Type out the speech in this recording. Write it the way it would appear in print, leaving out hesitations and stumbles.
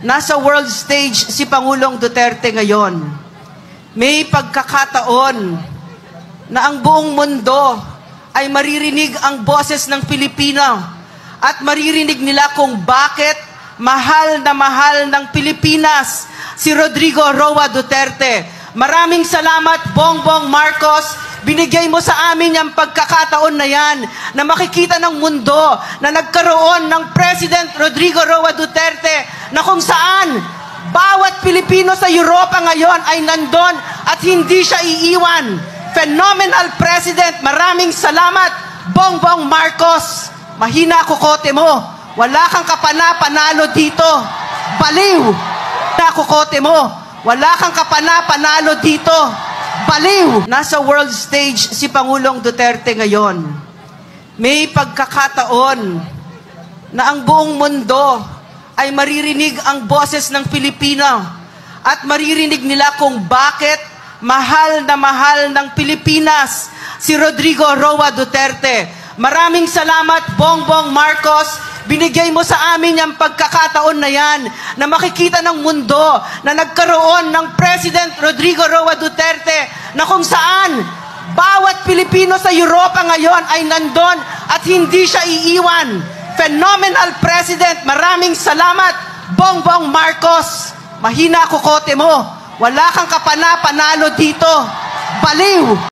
Nasa world stage si Pangulong Duterte ngayon. May pagkakataon na ang buong mundo ay maririnig ang boses ng Pilipino at maririnig nila kung bakit mahal ng Pilipinas si Rodrigo Roa Duterte. Maraming salamat, Bongbong Marcos. Binigay mo sa amin ang pagkakataon na yan na makikita ng mundo na nagkaroon ng President Rodrigo Roa Duterte na kung saan bawat Pilipino sa Europa ngayon ay nandun at hindi siya iiwan. Phenomenal President. Maraming salamat, Bongbong Marcos. Mahina kukote mo. Wala kang kapana-panalo dito. Baliw. Mahina kukote mo. Wala kang kapana-panalo dito. Baliw! Nasa world stage si Pangulong Duterte ngayon. May pagkakataon na ang buong mundo ay maririnig ang boses ng Pilipino at maririnig nila kung bakit mahal ng Pilipinas si Rodrigo Roa Duterte. Maraming salamat, Bongbong Marcos. Binigay mo sa amin ang pagkakataon na yan na makikita ng mundo na nagkaroon ng President Rodrigo Roa Duterte na kung saan bawat Pilipino sa Europa ngayon ay nandun at hindi siya iiwan. Phenomenal President. Maraming salamat, Bongbong Marcos. Mahina kukote mo. Wala kang kapana-panalo dito. Baliw!